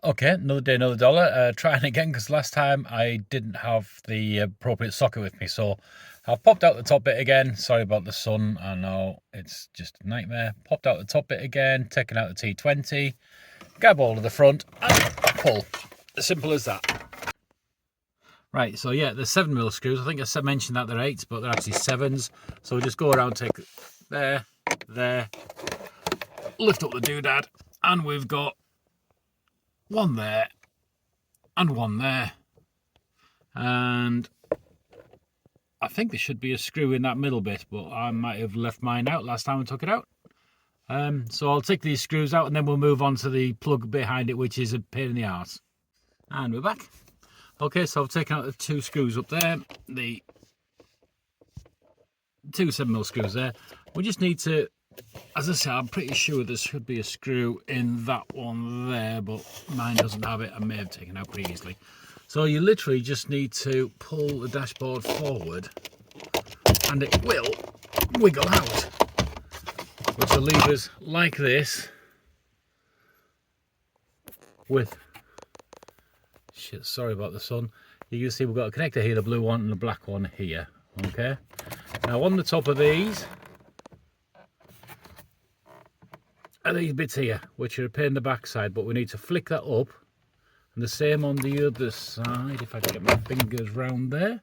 Okay, another day, another dollar. Trying again because last time I didn't have the appropriate socket with me. So I've popped out the top bit again. Sorry about the sun. I know it's just a nightmare. Popped out the top bit again, taken out the T20, grab hold of the front and pull. As simple as that. Right, so yeah, the 7mm screws. I think I mentioned that they're 8s, but they're actually 7s. So we'll just go around, take there, lift up the doodad, and we've got one there and one there. And I think there should be a screw in that middle bit, but I might have left mine out last time I took it out. So I'll take these screws out and then we'll move on to the plug behind it, which is a pain in the arse. And we're back. Okay, so I've taken out the 2 screws up there, the 2 7mm screws there. We just need to, as I say, I'm pretty sure there should be a screw in that one there, but mine doesn't have it. I may have taken it out pretty easily. So you literally just need to pull the dashboard forward and it will wiggle out. With the levers like this, with, shit, sorry about the sun. You can see we've got a connector here, the blue one and the black one here, okay? Now on the top of these are these bits here, which are a pain in the backside, but we need to flick that up. And the same on the other side, if I can get my fingers round there.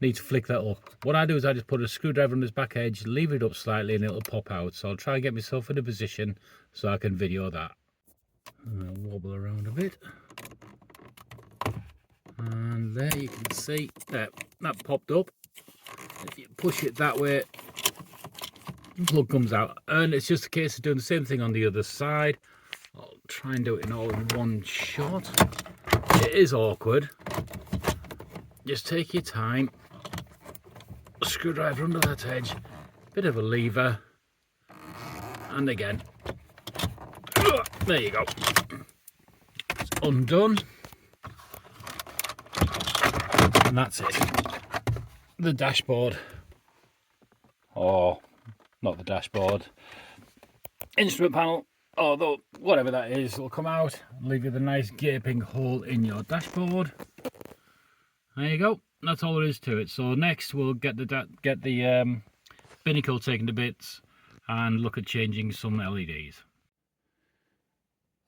Need to flick that up. What I do is I just put a screwdriver on this back edge, leave it up slightly and it'll pop out. So I'll try and get myself in a position so I can video that. And I'll wobble around a bit. And there you can see that popped up. If you push it that way, the plug comes out. And it's just a case of doing the same thing on the other side. I'll try and do it in all in one shot. It is awkward. Just take your time. Screwdriver under that edge, bit of a lever, and again, there you go. It's undone, and that's it. The dashboard, or not the dashboard, instrument panel, although whatever that is, will come out and leave you the nice gaping hole in your dashboard. There you go. That's all there is to it. So next we'll get the binnacle taken to bits and look at changing some LEDs.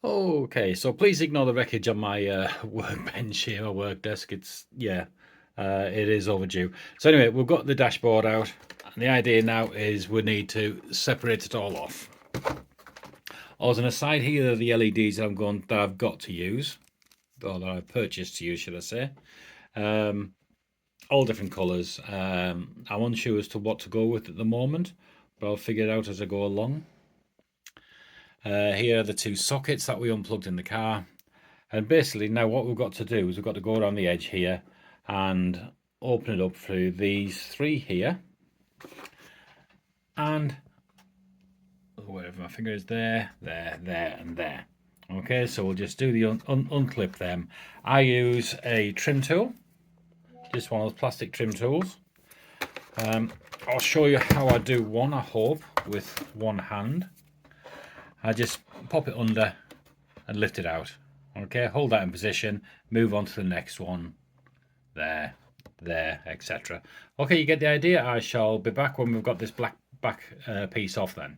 Okay, so please ignore the wreckage on my workbench here, my work desk. It's, yeah, it is overdue. So anyway, we've got the dashboard out. And the idea now is we need to separate it all off. As an aside, here are the LEDs that I've got to use, or that I've purchased to use, should I say. All different colours. I'm unsure as to what to go with at the moment, but I'll figure it out as I go along. Here are the 2 sockets that we unplugged in the car. And basically now what we've got to do is we've got to go around the edge here and open it up through these 3 here. And wherever my finger is, there, and there. Okay, so we'll just do the unclip them. I use a trim tool. Just one of those plastic trim tools. I'll show you how I do one, I hope, with one hand. I just pop it under and lift it out. Okay, hold that in position, move on to the next one. There, etc. Okay, you get the idea. I shall be back when we've got this black back piece off then.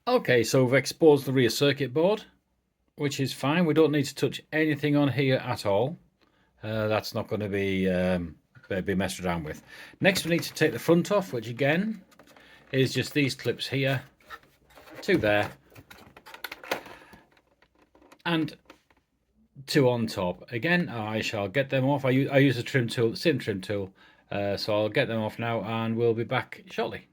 Okay, so we've exposed the rear circuit board, which is fine. We don't need to touch anything on here at all. That's not going to be messed around with. Next we need to take the front off, which again is just these clips here, 2 there, and 2 on top. Again, I shall get them off. I use a trim tool, the same trim tool, so I'll get them off now and we'll be back shortly.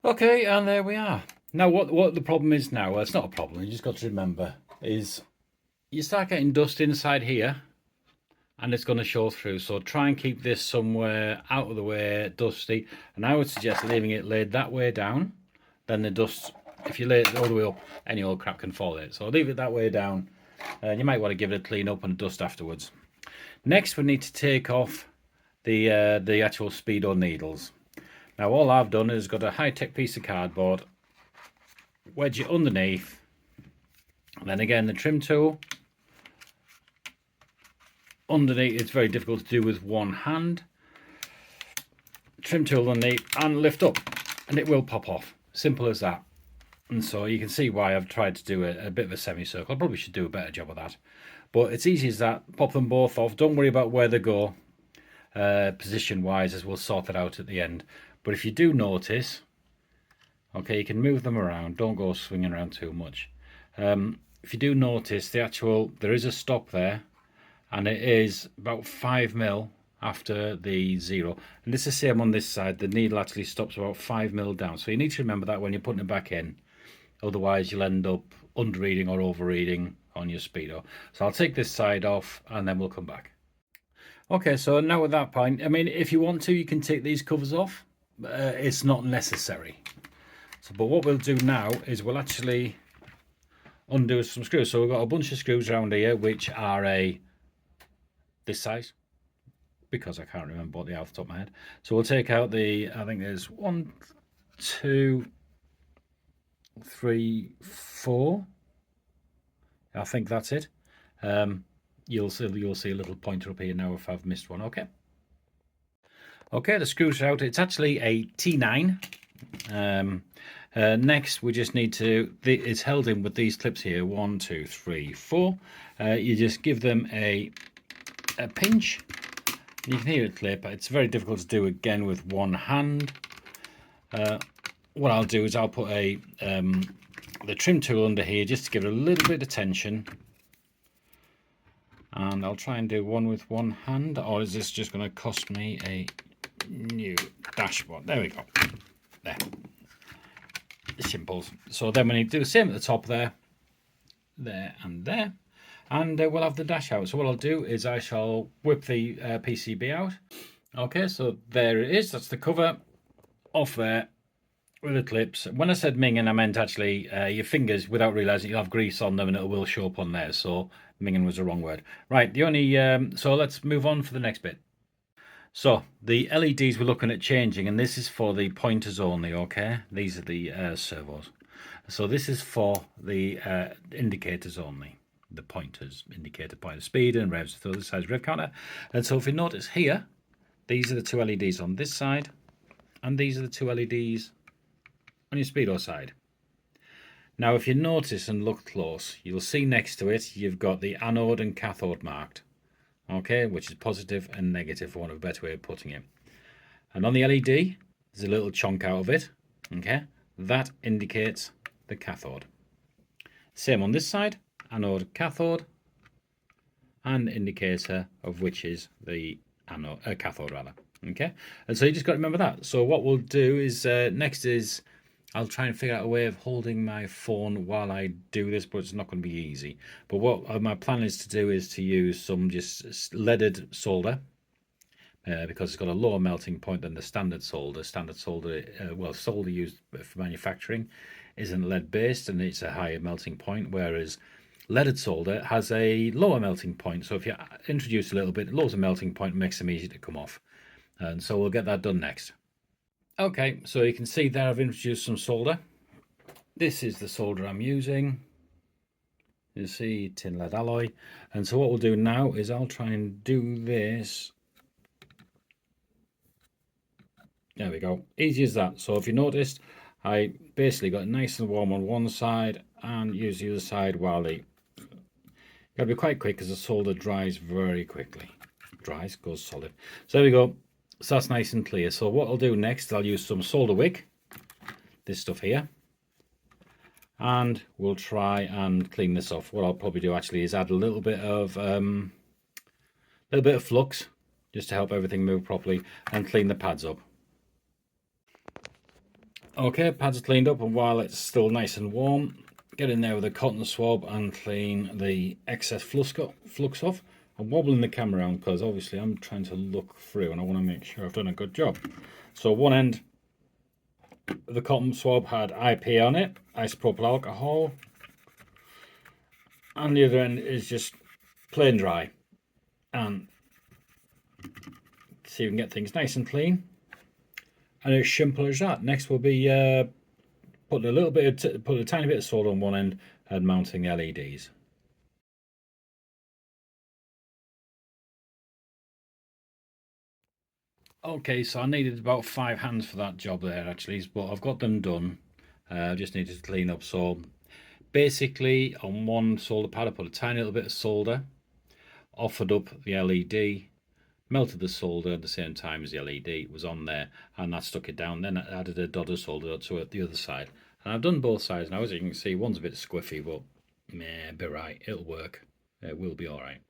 Okay, and there we are. Now what the problem is now, well, it's not a problem, you just got to remember, is you start getting dust inside here, and it's going to show through. So try and keep this somewhere out of the way, dusty. And I would suggest leaving it laid that way down. Then the dust, if you lay it all the way up, any old crap can fall in it. So leave it that way down. And you might want to give it a clean up and dust afterwards. Next, we need to take off the actual speedo needles. Now all I've done is got a high-tech piece of cardboard, wedge it underneath, And then again, the trim tool. Underneath, it's very difficult to do with one hand. Trim tool underneath and lift up, and it will pop off. Simple as that. And so you can see why I've tried to do a bit of a semicircle. I probably should do a better job of that. But it's easy as that. Pop them both off. Don't worry about where they go position-wise, as we'll sort that out at the end. But if you do notice, okay, you can move them around. Don't go swinging around too much. If you do notice, there is a stop there, and it is about 5mm after the 0. And it's the same on this side. The needle actually stops about 5mm down. So you need to remember that when you're putting it back in. Otherwise, you'll end up underreading or overreading on your speedo. So I'll take this side off and then we'll come back. Okay, so now at that point, I mean, if you want to, you can take these covers off. It's not necessary. So, but what we'll do now is we'll actually undo some screws. So we've got a bunch of screws around here, which are this size, because I can't remember what they are off the top of my head. So we'll take out I think there's 1, 2, 3, 4. I think that's it. You'll see a little pointer up here now if I've missed one. Okay, the screws are out. It's actually a T9. Next, we just need to. It's held in with these clips here. 1, 2, 3, 4. You just give them a pinch. You can hear it clip. It's very difficult to do again with one hand. What I'll do is I'll put the trim tool under here just to give it a little bit of tension, and I'll try and do one with one hand. Or is this just going to cost me a new dashboard? There we go. There. Simple. So then we need to do the same at the top there, and there. And we'll have the dash out. So what I'll do is I shall whip the PCB out. Okay, so there it is. That's the cover off there with the clips. When I said minging, I meant actually your fingers, without realizing you'll have grease on them and it will show up on there. So minging was the wrong word. Right, so let's move on for the next bit. So the LEDs we're looking at changing, and this is for the pointers only, okay? These are the servos. So this is for the indicators only. The pointers indicate the point of speed and revs to the other side's rev counter. And so if you notice here, these are the two LEDs on this side, and these are the two LEDs on your speedo side. Now if you notice and look close, you'll see next to it you've got the anode and cathode marked, okay, which is positive and negative, for want of a better way of putting it. And on the LED there's a little chunk out of it, okay, that indicates the cathode. Same on this side, anode, cathode, and indicator of which is the cathode rather. Okay, and so you just got to remember that. So what we'll do is next is I'll try and figure out a way of holding my phone while I do this, but it's not going to be easy. But what my plan is to do is to use some just leaded solder, because it's got a lower melting point than the standard solder. Solder used for manufacturing isn't lead based and it's a higher melting point, whereas leaded solder has a lower melting point. So if you introduce a little bit, it lowers the melting point and makes them easy to come off. And so we'll get that done next. Okay, so you can see there I've introduced some solder. This is the solder I'm using. You see, tin lead alloy. And so what we'll do now is I'll try and do this. There we go, easy as that. So if you noticed, I basically got it nice and warm on one side and use the other side while gotta be quite quick because the solder dries very quickly. Dries, goes solid. So there we go. So that's nice and clear. So what I'll do next, I'll use some solder wick, this stuff here, and we'll try and clean this off. What I'll probably do actually is add a little bit of flux just to help everything move properly and clean the pads up. Okay, pads are cleaned up, and while it's still nice and warm, get in there with a cotton swab and clean the excess flux off. I'm wobbling the camera around because obviously I'm trying to look through and I want to make sure I've done a good job. So one end of the cotton swab had IP on it, isopropyl alcohol, and the other end is just plain dry. And see if we can get things nice and clean. And it's simple as that. Next will be put a tiny bit of solder on one end and mounting the LEDs. Okay, so I needed about 5 hands for that job there actually, but I've got them done. I just needed to clean up. So basically on one solder pad I put a tiny little bit of solder, offered up the LED, melted the solder at the same time as the LED was on there, and that stuck it down. Then I added a dot of solder to it the other side, and I've done both sides now. As you can see, one's a bit squiffy, but be right, it'll work. It will be all right.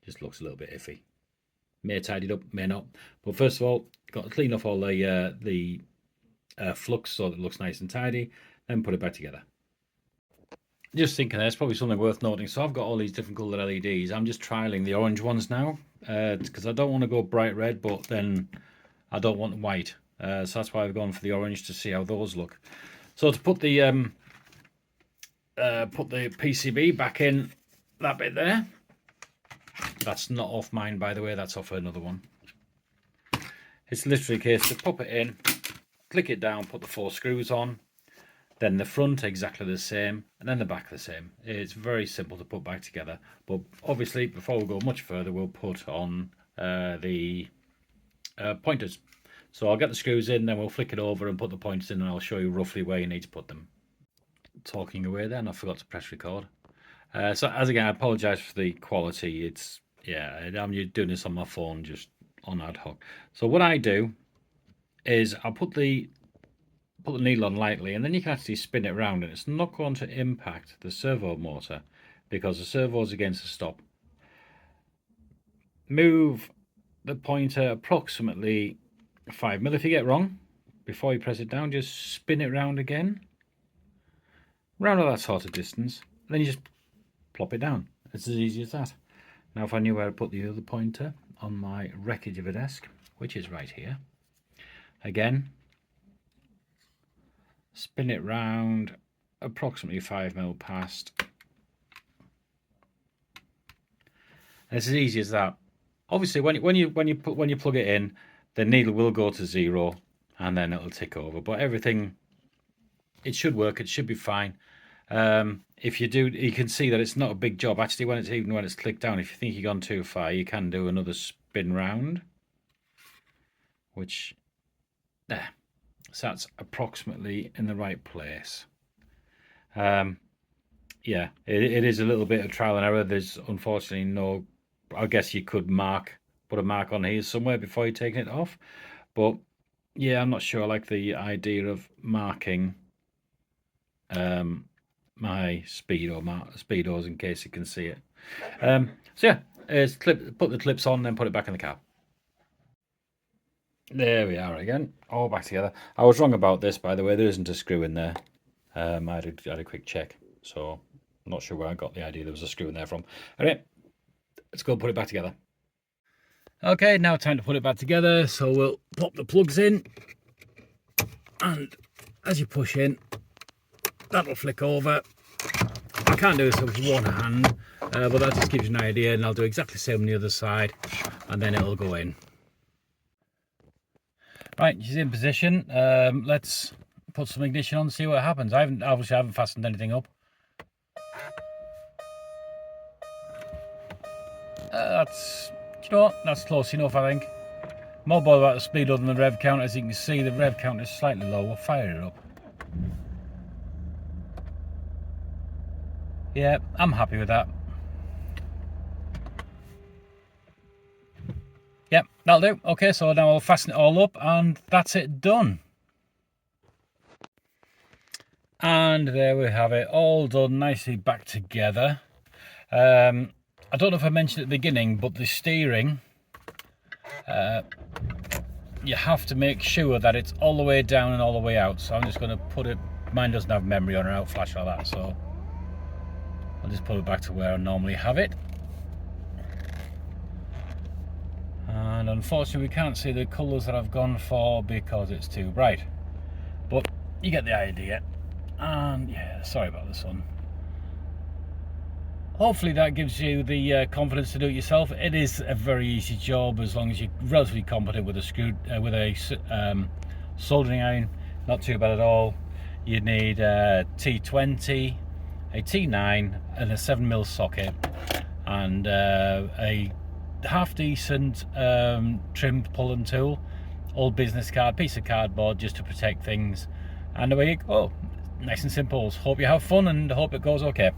Just looks a little bit iffy. May tidy it up, may not. But first of all, got to clean off all the flux so that it looks nice and tidy, then put it back together. Just thinking there's probably something worth noting. So I've got all these different coloured LEDs. I'm just trialling the orange ones now because I don't want to go bright red, but then I don't want white. So that's why I've gone for the orange to see how those look. So to put the PCB back in that bit there. That's not off mine, by the way, that's off another one. It's literally a case to pop it in, click it down, put the 4 screws on, then the front exactly the same, and then the back the same. It's very simple to put back together, but obviously before we go much further, we'll put on the pointers. So I'll get the screws in, then we'll flick it over and put the pointers in, and I'll show you roughly where you need to put them. Talking away then, I forgot to press record. So as again, I apologise for the quality. It's I'm doing this on my phone, just on ad hoc. So what I do is I'll put the needle on lightly, and then you can actually spin it around, and it's not going to impact the servo motor because the servo is against the stop. Move the pointer approximately 5 mil. If you get wrong, before you press it down, just spin it round again, round at that sort of distance, and then you just plop it down. It's as easy as that. Now if I knew where to put the other pointer on my wreckage of a desk, which is right here, again, spin it round approximately 5 mil past. And it's as easy as that. Obviously when you plug it in, the needle will go to 0 and then it'll tick over, but everything, it should work, it should be fine. If you do, you can see that it's not a big job. Actually, even when it's clicked down, if you think you've gone too far, you can do another spin round, which there. So that's approximately in the right place. Yeah, it is a little bit of trial and error. There's unfortunately no, I guess you could put a mark on here somewhere before you're taking it off. But yeah, I'm not sure I like the idea of marking my speedos in case you can see it. So yeah, put the clips on, then put it back in the car. There we are again, all back together. I was wrong about this, by the way. There isn't a screw in there. I had a quick check, so I'm not sure where I got the idea there was a screw in there from. Alright, let's go put it back together. Okay, now time to put it back together. So we'll pop the plugs in, and as you push in, that'll flick over. I can't do this with one hand, but that just gives you an idea, and I'll do exactly the same on the other side, and then it'll go in. Right, she's in position. Let's put some ignition on and see what happens. I haven't fastened anything up. You know what? That's close enough, I think. More bothered about the speed than the rev count. As you can see, the rev count is slightly low. We'll fire it up. Yeah, I'm happy with that. Yep, that'll do. Okay, so now I'll fasten it all up, and that's it done. And there we have it, all done nicely back together. I don't know if I mentioned at the beginning, but the steering, you have to make sure that it's all the way down and all the way out. So I'm just going to put it, mine doesn't have memory on or out flash like that, so I'll just put it back to where I normally have it. And unfortunately we can't see the colours that I've gone for because it's too bright, but you get the idea. And yeah, sorry about the sun. Hopefully that gives you the confidence to do it yourself. It is a very easy job as long as you're relatively competent with a soldering iron. Not too bad at all. you need a T20, a T9 and a 7mm socket, and a half decent trim pulling tool, old business card, piece of cardboard just to protect things, and away you go. Nice and simple. Hope you have fun and hope it goes okay.